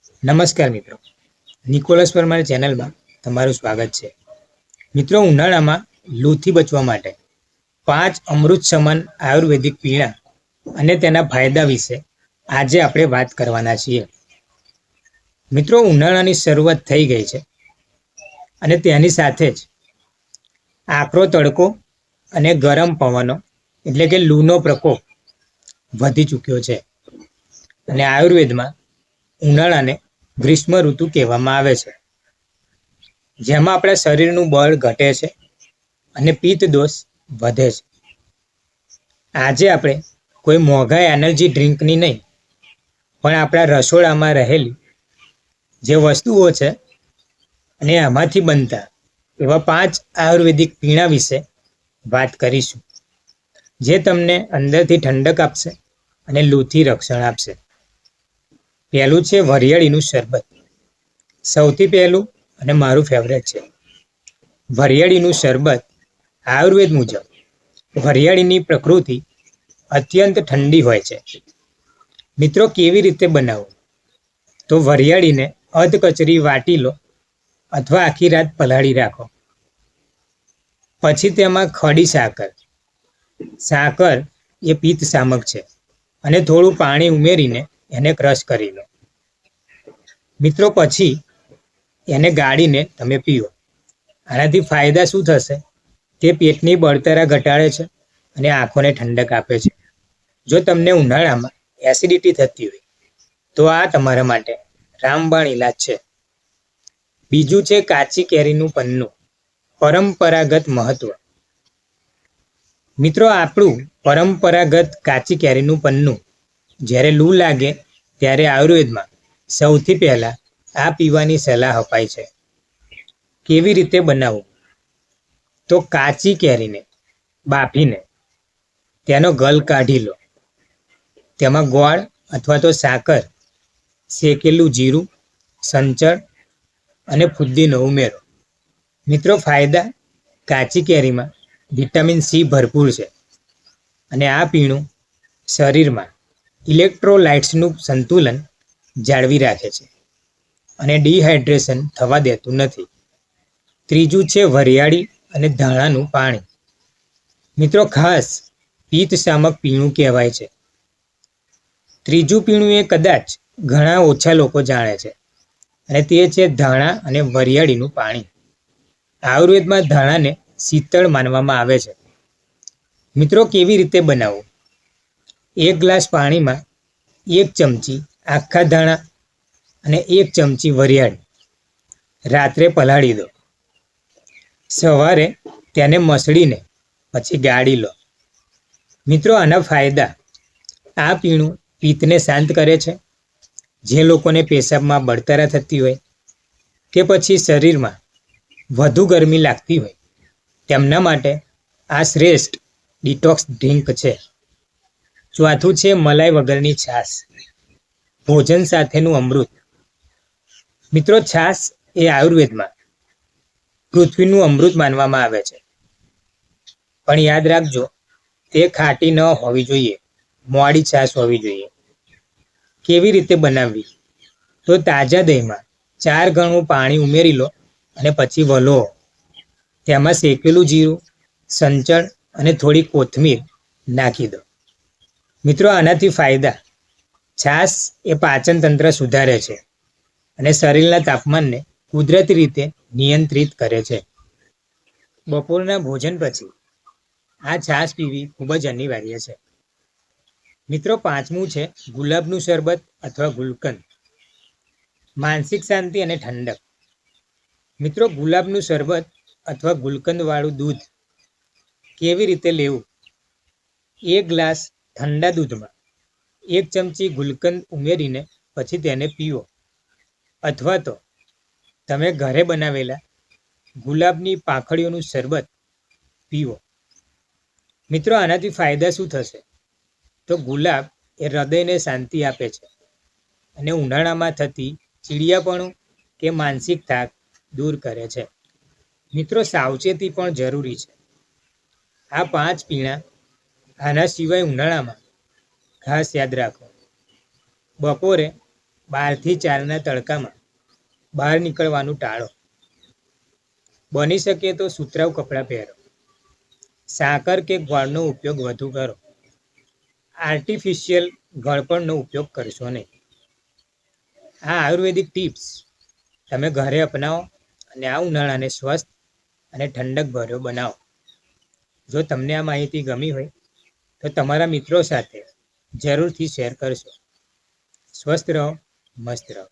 નમસ્કાર મિત્રો, નિકોલસ પરમાર ચેનલમાં તમારું સ્વાગત છે. મિત્રો, ઉનાળામાં લૂથી બચવા માટે 5 અમૃત સમાન આયુર્વેદિક પીણા અને તેના ફાયદા વિશે આજે આપણે વાત કરવાના છીએ. મિત્રો, ઉનાળાની શરૂઆત થઈ ગઈ છે અને તેની સાથે જ આકરો તડકો અને ગરમ પવનો એટલે કે લૂનો પ્રકોપ વધી ચૂક્યો છે અને આયુર્વેદમાં ઉનાળાને ગ્રીષ્મ ઋતુ કહેવામાં આવે છે, જેમાં આપણા શરીરનું બળ ઘટે છે અને પિત્ત દોષ વધે છે. આજે આપણે કોઈ મોંઘા એનર્જી ડ્રિંકની નહીં, પણ આપણા રસોડામાં રહેલી જે વસ્તુઓ છે અને આમાંથી બનતા એવા 5 આયુર્વેદિક પીણા વિશે વાત કરીશું, જે તમને અંદરથી ઠંડક આપશે અને લૂથી રક્ષણ આપશે. પહેલું છે વરિયાળીનું શરબત. સૌથી પહેલું અને મારું ફેવરેટ છે વરિયાળીનું શરબત. આયુર્વેદ મુજબ વરિયાળીની પ્રકૃતિ અત્યંત ઠંડી હોય છે. મિત્રો, કેવી રીતે બનાવવું? તો વરિયાળીને અધકચરી વાટી લો અથવા આખી રાત પલાળી રાખો. પછી તેમાં ખડી સાકર એ પિત્ત શામક છે અને થોડું પાણી ઉમેરીને એને ક્રશ કરી લો. મિત્રો, પછી એને ગાળીને તમે પીઓ. આનાથી ફાયદા શું થશે? તે પેટની બળતરા ઘટાડે છે અને આંખોને ઠંડક આપે છે. જો તમને ઉનાળામાં એસિડિટી થતી હોય તો આ તમારા માટે રામબાણ ઇલાજ છે. બીજું છે કાચી કેરીનું પન્નું. પરંપરાગત મહત્વ. મિત્રો, આપણું પરંપરાગત કાચી કેરીનું પન્નું જ્યારે લૂ લાગે ત્યારે આયુર્વેદમાં સૌથી પહેલાં આ પીવાની સલાહ અપાય છે. કેવી રીતે બનાવવું? તો કાચી કેરીને બાફીને તેનો ગલ કાઢી લો. તેમાં ગોળ અથવા તો સાકર, શેકેલું જીરું, સંચળ અને ફુદીનો ઉમેરો. મિત્રો, ફાયદા: કાચી કેરીમાં વિટામિન સી ભરપૂર છે અને આ પીણું શરીરમાં ઇલેક્ટ્રોલાઇટ્સનું સંતુલન જાળવી રાખે છે અને ડિહાઇડ્રેશન થવા દેતું નથી. ત્રીજું છે વરિયાળી અને ધાણાનું પાણી. મિત્રો, ખાસ પિત્ત શામક પીણું કહેવાય છે. ત્રીજું પીણું એ કદાચ ઘણા ઓછા લોકો જાણે છે અને તે છે ધાણા અને વરિયાળીનું પાણી. આયુર્વેદમાં ધાણાને શીતળ માનવામાં આવે છે. મિત્રો, કેવી રીતે બનાવવું? 1 ગ્લાસ પાણીમાં 1 ચમચી આખા ધાણા અને 1 ચમચી વરિયાળી રાત્રે પલાળી દો. સવારે તેને મસળીને પછી ગાળી લો. મિત્રો, આના ફાયદા: આ પીણું પિત્તને શાંત કરે છે. જે લોકોને પેશાબમાં બળતરા થતી હોય કે પછી શરીરમાં વધુ ગરમી લાગતી હોય તેમના માટે આ શ્રેષ્ઠ ડિટોક્સ ડ્રિંક છે. ચોથું છે મલાઈ વગરની છાશ. ભોજન સાથેનું અમૃત. મિત્રો, છાશ એ આયુર્વેદમાં પૃથ્વીનું અમૃત માનવામાં આવે છે, પણ યાદ રાખજો, તે ખાટી ન હોવી જોઈએ, મોડી છાશ હોવી જોઈએ. કેવી રીતે બનાવવી? તો તાજા દહીંમાં 4 ગણું પાણી ઉમેરી લો અને પછી વલોવો. તેમાં શેકેલું જીરું, સંચળ અને થોડી કોથમીર નાખી દો. મિત્રો, આનાથી ફાયદા: છાશ એ પાચન તંત્ર સુધારે છે અને શરીરના તાપમાનને કુદરતી રીતે નિયંત્રિત કરે છે. બપોરના ભોજન પછી આ છાશ પીવી ખૂબ જ અનિવાર્ય છે. મિત્રો, પાંચમું છે ગુલાબનું શરબત અથવા ગુલકંદ. માનસિક શાંતિ અને ઠંડક. મિત્રો, ગુલાબનું શરબત અથવા ગુલકંદવાળું દૂધ કેવી રીતે લેવું? 1 ગ્લાસ ઠંડા દૂધમાં 1 ચમચી ગુલકંદ ઉમેરીને પછી તેને પીવો, અથવા તો તમે ઘરે બનાવેલા ગુલાબની પાંખડીઓનું શરબત પીવો. મિત્રો, આનાથી ફાયદા શું થશે? તો ગુલાબ એ હૃદયને શાંતિ આપે છે અને ઉનાળામાં થતી ચીડિયાપણું કે માનસિક થાક દૂર કરે છે. મિત્રો, સાવચેતી પણ જરૂરી છે. આ 5 પીણા. આના સિવાય ઉનાળામાં ખાસ યાદ રાખો, બપોરે 5 થી 4ના તડકામાં બહાર નીકળવાનું ટાળો. બની શકે તો સુતરાઉ કપડાં પહેરો. સાકર કે ગોળનો ઉપયોગ વધુ કરો. આર્ટિફિશિયલ ગળપણનો ઉપયોગ કરશો નહીં. આ આયુર્વેદિક ટિપ્સ તમે ઘરે અપનાવો અને આ ઉનાળાને સ્વસ્થ અને ઠંડક ભર્યો બનાવો. જો તમને આ માહિતી ગમી હોય તો તમારા મિત્રો સાથે જરૂરથી શેર કરશો. સ્વસ્થ રહો, મસ્ત રહો.